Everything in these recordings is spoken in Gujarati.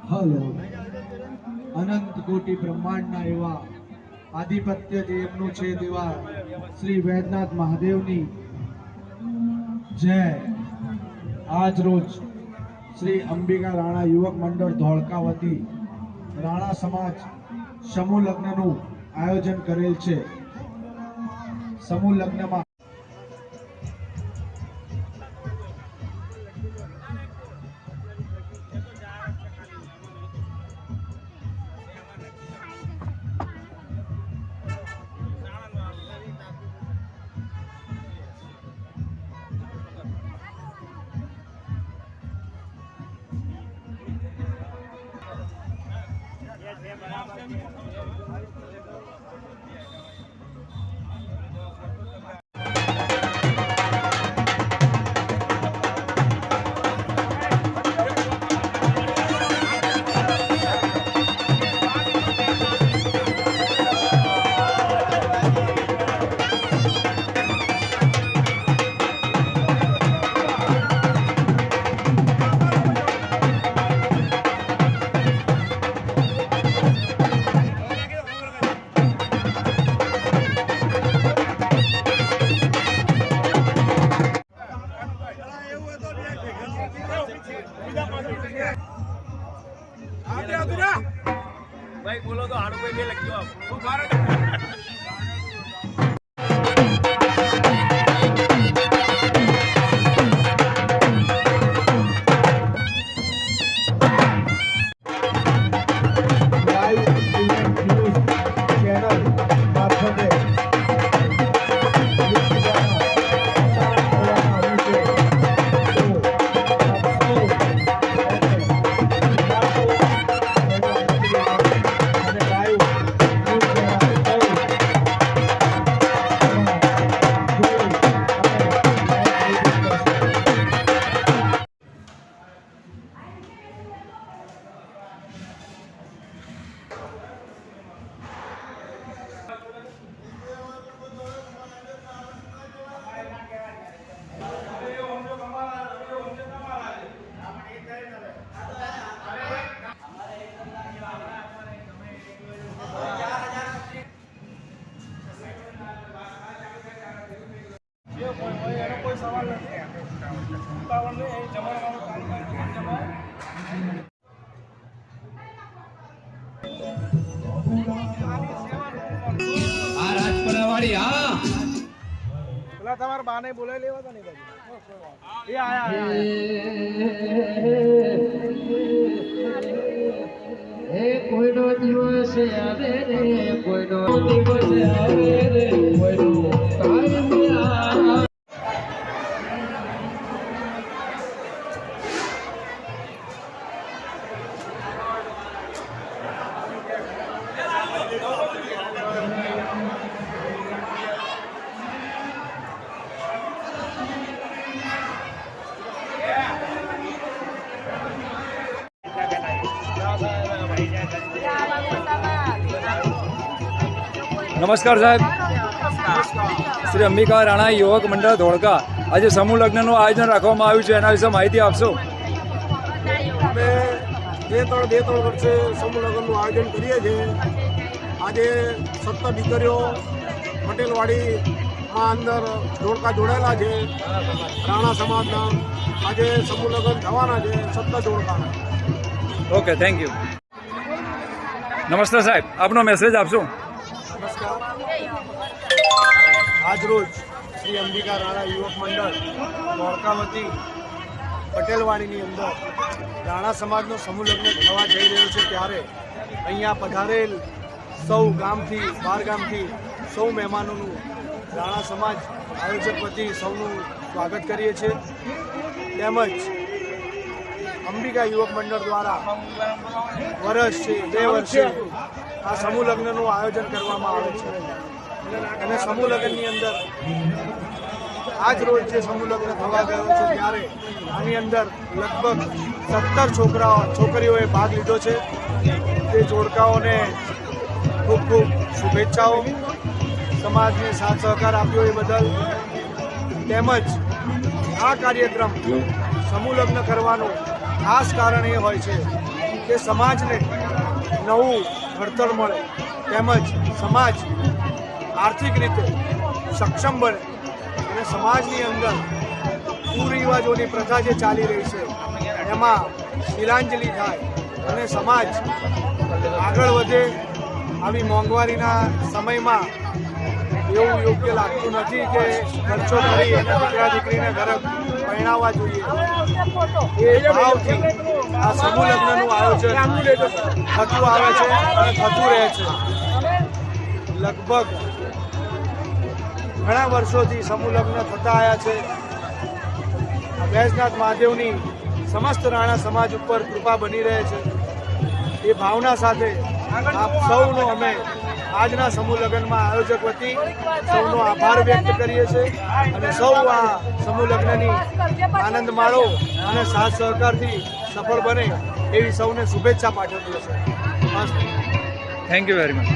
હલો અનંત કોટી બ્રહ્માંડના એવા આધિપત્ય જે એમનું છે તેવા શ્રી વૈદ્યનાથ મહાદેવની જય। આજ રોજ શ્રી અંબિકા રાણા યુવક મંડળ ધોળકા વતી રાણા સમાજ સમૂહ લગ્નનું આયોજન કરેલ છે। સમૂહ લગ્નમાં भाई बोलो तो हाड़ों पे भी लग जाओ कोई सवाल नहीं તમારા બાને બોલાવી લેવા તો નહીં એ આયા હે કોઈનો દિવસ આવે રે કોઈનો દિવસ આવે રે કોઈનો ટાઈમ આવે નમસ્કાર સાહેબ, શ્રી અંબિકા રાણા યુવક મંડળ ધોળકા આજે સમૂહ લગ્નનું આયોજન રાખવામાં આવ્યું છે, એના વિશે માહિતી આપશો? અમે બે ત્રણ વર્ષે સમૂહ લગ્નનું આયોજન કરીએ છીએ। આજે 17 દીકરીઓ પટેલવાડીમાં અંદર ધોળકા જોડાયેલા છે રાણા સમાજના। આજે સમૂહ લગ્ન થવાના છે 17 ધોળકાના। Okay, thank you. નમસ્તે સાહેબ, આપનો મેસેજ આપશો. નમસ્કાર. આજરોજ શ્રી અંબિકા રાણા યુવક મંડળ દ્વારકાવતી પટેલવાડીની અંદર રાણા સમાજનો સમૂહ લગ્ન થવા જઈ રહ્યો છે ત્યારે અહીંયા પધારેલ સૌ ગામથી બહાર ગામથી સૌ મહેમાનોનું રાણા સમાજ આયોજક વતી સૌનું સ્વાગત કરીએ છીએ. તેમજ અંબિકા યુવક મંડળ દ્વારા વર્ષે 2 વર્ષે આ સમૂહ લગ્નનું આયોજન કરવામાં આવે છે અને સમૂહ લગ્નની અંદર આજ રોજ જે સમૂહ લગ્ન થવા ગયો છે ત્યારે આની અંદર લગભગ 17 છોકરીઓએ ભાગ લીધો છે. તે જોડકાઓને ખૂબ ખૂબ શુભેચ્છાઓ. સમાજને સાથ સહકાર આપ્યો એ બદલ. તેમજ આ કાર્યક્રમ સમૂહ લગ્ન કરવાનું ખાસ કારણ એ હોય છે કે સમાજને નવું ઘડતર મળે તેમજ સમાજ આર્થિક રીતે સક્ષમ બને અને સમાજની અંદર કુરિવાજોની પ્રથા જે ચાલી રહી છે એમાં શિલાંજલિ થાય અને સમાજ આગળ વધે. આવી મોંઘવારીના સમયમાં એવું યોગ્ય લાગતું નથી કે ખર્ચો કરી અને દીકરા દીકરીને ઘરે પરણાવવા જોઈએ. એ ભાવથી આ સમૂહ લગ્નનું આયોજન થતું આવે છે અને થતું રહે છે. લગભગ ઘણા વર્ષોથી સમૂહ લગ્ન થતા આવ્યા છે. વૈદ્યનાથ મહાદેવની સમસ્ત રાણા સમાજ ઉપર કૃપા બની રહે છે. એ ભાવના સાથે આપ સૌનો અમે આજના સમૂહ લગ્નમાં આયોજક વતી સૌનો આભાર વ્યક્ત કરીએ છીએ અને સૌ આ સમૂહ લગ્નની આનંદ માણો અને સાથ સહકારથી સફળ બને એવી સૌને શુભેચ્છા પાઠવીએ છીએ. Thank you very much.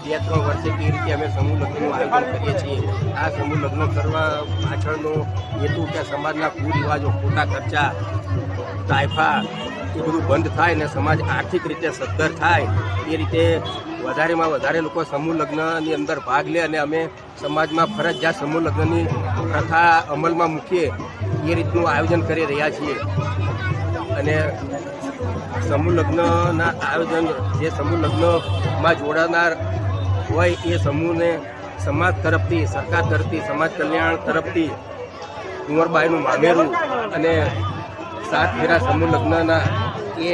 બે 3 વર્ષથી રીતે અમે સમૂહ લગ્નનું આયોજન કરીએ છીએ. આ સમૂહ લગ્ન કરવા પાછળનો હેતુ કે સમાજના કુરિવાજો, ખોટા ખર્ચા, તાયફા એ બધું બંધ થાય અને સમાજ આર્થિક રીતે સદ્ધર થાય એ રીતે વધારેમાં વધારે લોકો સમૂહ લગ્નની અંદર ભાગ લે અને અમે સમાજમાં ફરજિયાત સમૂહ લગ્નની પ્રથા અમલમાં મૂકીએ એ રીતનું આયોજન કરી રહ્યા છીએ. અને સમૂહ લગ્નના આયોજન જે સમૂહ લગ્નમાં જોડાનાર હોય એ સમૂહને સમાજ તરફથી, સરકાર તરફથી, સમાજ કલ્યાણ તરફથી કુંવરબાઈનું મામેરું અને 7 ફેરા સમૂહ લગ્નના એ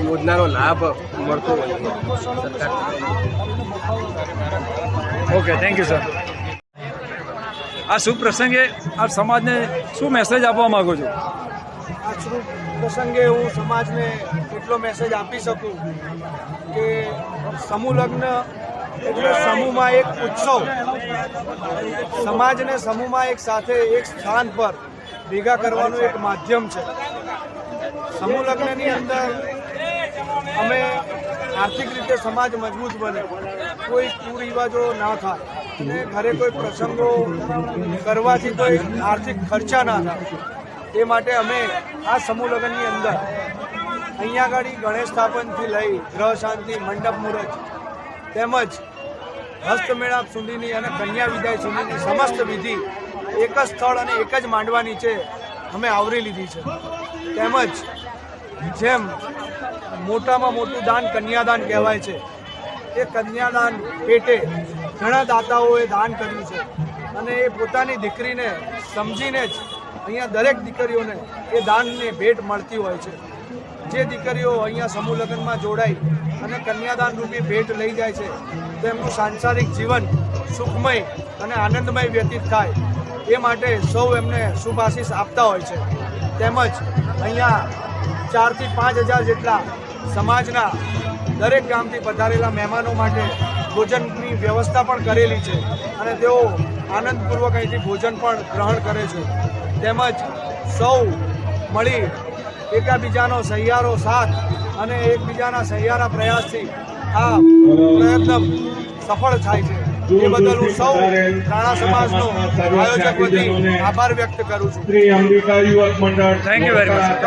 યોજનાનો લાભ મળતો હોય છે સરકાર તરફથી. Okay, thank you sir. આ શુભ પ્રસંગે આપ સમાજને શું મેસેજ આપવા માંગો છો? આ શુભ પ્રસંગે હું સમાજને એટલો મેસેજ આપી શકું કે સમૂહ લગ્ન એટલે સમૂહમાં એક ઉત્સવ. સમાજને સમૂહમાં એક સાથે એક સ્થાન પર ભેગા કરવાનું એક માધ્યમ છે. સમૂહ લગ્નની અંદર અમે આર્થિક રીતે સમાજ મજબૂત બને, કોઈ કુરિવાજો ના થાય અને ઘરે કોઈ પ્રસંગો કરવાથી કોઈ આર્થિક ખર્ચા ના થાય એ માટે અમે આ સમૂહ લગ્નની અંદર અહીંયા આગળ ગણેશ સ્થાપનથી લઈ ગ્રહ શાંતિ, મંડપ મુહૂર્ત તેમજ હસ્તમેળાપ સુધીની અને કન્યા વિદાય સુધીની સમસ્ત વિધિ એક જ સ્થળ અને એક જ માંડવા નીચે અમે આવરી લીધી છે. તેમજ જેમ મોટામાં મોટું દાન કન્યાદાન કહેવાય છે, એ કન્યાદાન પેટે ઘણા દાતાઓએ દાન કર્યું છે અને એ પોતાની દીકરીને સમજીને જ અહીંયા દરેક દીકરીઓને એ દાનની ભેટ મળતી હોય છે. જે દીકરીઓ અહીંયા સમૂહ લગ્નમાં જોડાઈ અને કન્યાદાન રૂપી ભેટ લઈ જાય છે તેમનું સાંસારિક જીવન સુખમય અને આનંદમય વ્યતીત થાય એ માટે સૌ એમને શુભ આશીષ આપતા હોય છે. તેમજ અહીંયા 4 થી 5 હજાર જેટલા સમાજના દરેક ગામથી પધારેલા મહેમાનો માટે ભોજનની વ્યવસ્થા પણ કરેલી છે અને તેઓ આનંદપૂર્વક અહીંથી ભોજન પણ ગ્રહણ કરે છે. તેમજ સૌ મળી એકબીજાનો સહિયારો સાથ અને એકબીજાના સહિયારા પ્રયાસથી આ પ્રયત્ન સફળ થાય છે. એ બદલ હું સૌ રાણા સમાજનો આયોજક વતી આભાર વ્યક્ત કરું છું. Thank you very much.